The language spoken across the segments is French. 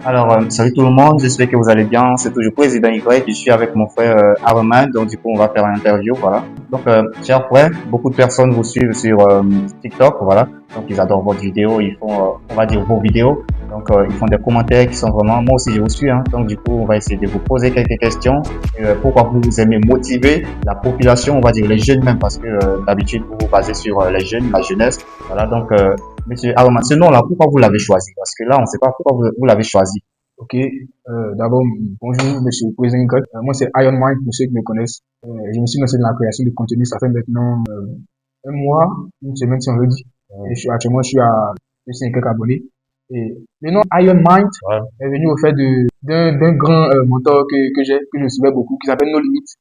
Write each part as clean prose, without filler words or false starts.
Alors, salut tout le monde, j'espère que vous allez bien. C'est toujours Président Y. Je suis avec mon frère Arman, donc du coup, on va faire une interview, voilà. Donc, cher frère, beaucoup de personnes vous suivent sur TikTok, voilà. Donc, ils adorent votre vidéo, ils font, on va dire, vos vidéos. Donc, ils font des commentaires qui sont vraiment, moi aussi, je vous suis, hein. Donc, du coup, on va essayer de vous poser quelques questions. Pourquoi vous aimez motiver la population, on va dire les jeunes même, parce que d'habitude, vous vous basez sur les jeunes, la jeunesse. Voilà, donc, Monsieur Arman, ce nom-là, pourquoi vous l'avez choisi? Parce que là, on ne sait pas pourquoi vous l'avez choisi. Ok, d'abord, bonjour, monsieur le président God. Moi, c'est Iron Mind, pour ceux qui me connaissent. Je me suis lancé dans la création de contenu, ça fait maintenant un mois, une semaine si on veut dire. Et actuellement, je suis à 205 quelques abonnés. Et le nom Iron Mind Ouais. est venu au fait d'un grand mentor que je suivais beaucoup, qui s'appelle No Limits.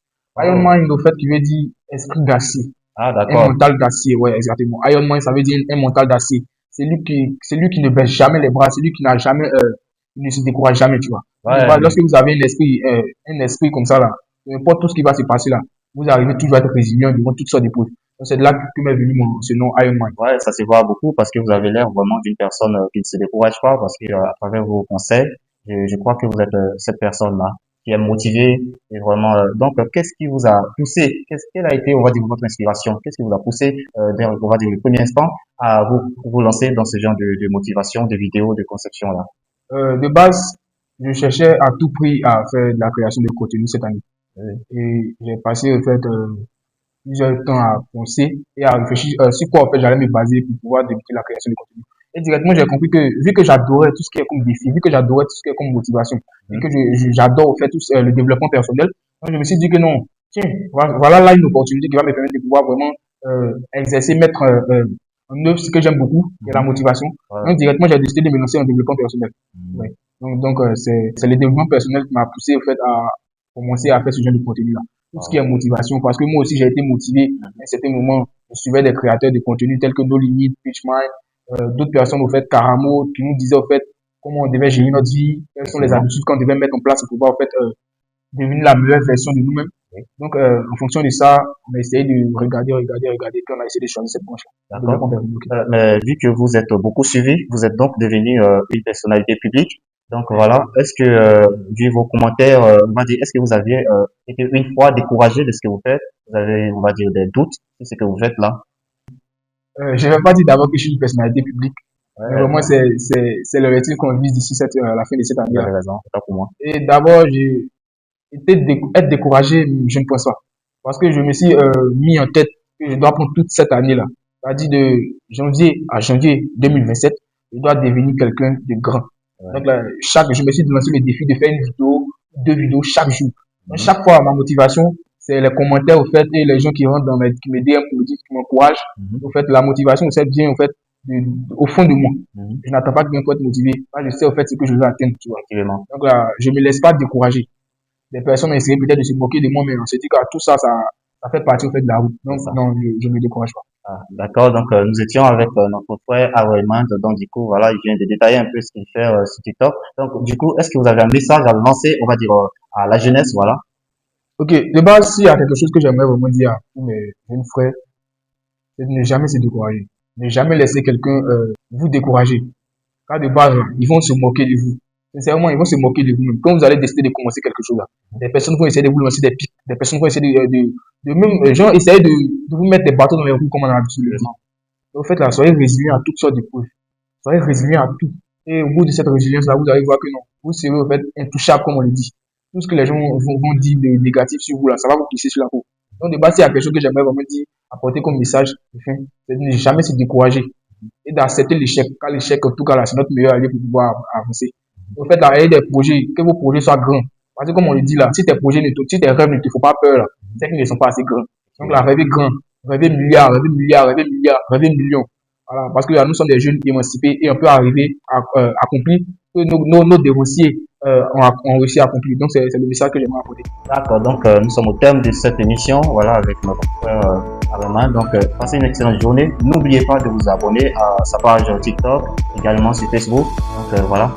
Iron Oh. Mind, au fait, qui veut dire esprit d'acier. Ah, Un d'accord. mental d'acier, ouais, exactement. Iron Man, ça veut dire un mental d'acier. C'est lui qui ne baisse jamais les bras, c'est lui qui n'a jamais, il ne se décourage jamais, tu vois. De Ouais, base, lorsque vous avez un esprit comme ça, là, peu importe tout ce qui va se passer là, vous arrivez toujours à être résilient devant toutes sortes d'épreuves. Donc, c'est de là que m'est venu ce nom Iron Man. ouais, ça se voit beaucoup parce que vous avez l'air vraiment d'une personne qui ne se décourage pas parce que à travers vos conseils, je crois que vous êtes cette personne-là qui est motivée et vraiment. Donc, qu'est-ce qui vous a poussé? Quelle a été, on va dire, votre inspiration? Qu'est-ce qui vous a poussé, on va dire, le premier instant à vous lancer dans ce genre de motivation, de vidéos, de conception là? De base, je cherchais à tout prix à faire de la création de contenu cette année. Oui. Et j'ai passé, en fait, plusieurs temps à penser et à réfléchir sur quoi en fait j'allais me baser pour pouvoir débuter la création de contenu. Et directement, j'ai compris que vu que j'adorais tout ce qui est comme défi, vu que j'adorais tout ce qui est comme motivation, et que j'adore faire tout le développement personnel, donc je me suis dit que non, tiens, voilà là une opportunité qui va me permettre de pouvoir vraiment exercer, mettre en œuvre ce que j'aime beaucoup, qui est la Mhm. motivation. Ouais. Donc directement, j'ai décidé de me lancer en développement personnel. Mhm. Ouais. Donc c'est le développement personnel qui m'a poussé en fait à commencer à faire ce genre de contenu-là tout ce qui Wow. est motivation, parce que moi aussi j'ai été motivé à un certain moment. Je suivais des créateurs de contenu tels que No Limit, Pitchmine, d'autres personnes au fait, Karamo, qui nous disaient au fait comment on devait gérer notre vie, quelles sont les Effectivement. habitudes qu'on devait mettre en place pour pouvoir au fait devenir la meilleure version de nous-mêmes. Oui. Donc en fonction de ça, on a essayé de regarder, puis on a essayé de choisir cette branche-là. D'accord. Développement personnel. Ok. Mais vu que vous êtes beaucoup suivi, vous êtes donc devenu une personnalité publique. Donc voilà, est-ce que, vu vos commentaires, on va dire, est-ce que vous aviez été une fois découragé de ce que vous faites? Vous avez, on va dire, des doutes sur ce que vous faites là? Je ne vais pas dire d'abord que je suis une personnalité publique, mais Ouais, vraiment c'est l'objectif qu'on vise d'ici la fin de cette vous année-là. avez raison, c'est pas pour moi. Et d'abord, être découragé, je ne pense pas. Parce que je me suis mis en tête que je dois prendre toute cette année-là. C'est-à-dire de janvier à janvier 2027, je dois devenir quelqu'un de grand. Ouais. Donc là, je me suis lancé le défi de faire une vidéo, deux vidéos chaque jour. Donc Mhm. chaque fois, ma motivation, c'est les commentaires au fait et les gens qui rentrent qui me DM pour me dire, qui m'encouragent. Mhm. Au fait, la motivation, c'est bien au fait au fond de moi. Mhm. Je n'attends pas que bien pour être motivé. Moi, je sais au fait ce que je veux atteindre, tu vois. Effectivement. Donc là, je me laisse pas décourager. Des personnes ont essayé peut-être de se moquer de moi, mais on s'est dit que tout ça, ça fait partie au fait de la route. C'est Donc, ça. non, je ne me décourage pas. Ah, d'accord, donc nous étions avec notre frère Arwayman, donc du coup, voilà, il vient de détailler un peu ce qu'il fait sur TikTok. Donc, du coup, est-ce que vous avez un message à lancer, on va dire, à la jeunesse, voilà? Ok, de base, s'il y a quelque chose que j'aimerais vraiment dire à tous mes jeunes frères, c'est de ne jamais se décourager. Ne jamais laisser quelqu'un vous décourager. Car de base, là, ils vont se moquer de vous. Sincèrement, ils vont se moquer de vous-même. Quand vous allez décider de commencer quelque chose là, des personnes vont essayer de vous lancer des pics, des personnes vont essayer de même, gens essayer de vous mettre des bâtons dans les roues, comme on a l'habitude de le dire. Donc, en fait, là, soyez résilient à toutes sortes d'épreuves. Soyez résilient à tout. Et au bout de cette résilience-là, vous allez voir que non, vous serez en fait intouchable, comme on le dit. Tout ce que les gens vont dire de négatif sur vous, là, ça va vous pousser sur la peau. Donc, de base, il y a quelque chose que j'aimerais vraiment dire, apporter comme message, enfin, c'est de ne jamais se décourager et d'accepter l'échec. Car l'échec, en tout cas, là, c'est notre meilleur allié pour pouvoir avancer. En fait, là, ayez des projets, que vos projets soient grands. Parce que, comme on le dit là, si tes projets, si tes rêves ne te font pas peur, là, c'est qu'ils ne sont pas assez grands. Donc, là, rêvez grand, rêvez milliards, rêvez milliards, rêvez milliards, rêvez millions. Voilà, parce que là, nous sommes des jeunes émancipés et on peut arriver à accomplir que nos dévanciers ont réussi à accomplir. Donc, c'est le message que j'aimerais apporter. D'accord, donc nous sommes au terme de cette émission, voilà, avec notre frère Arwayman. Donc, passez une excellente journée. N'oubliez pas de vous abonner à sa page TikTok, également sur Facebook. Donc, voilà.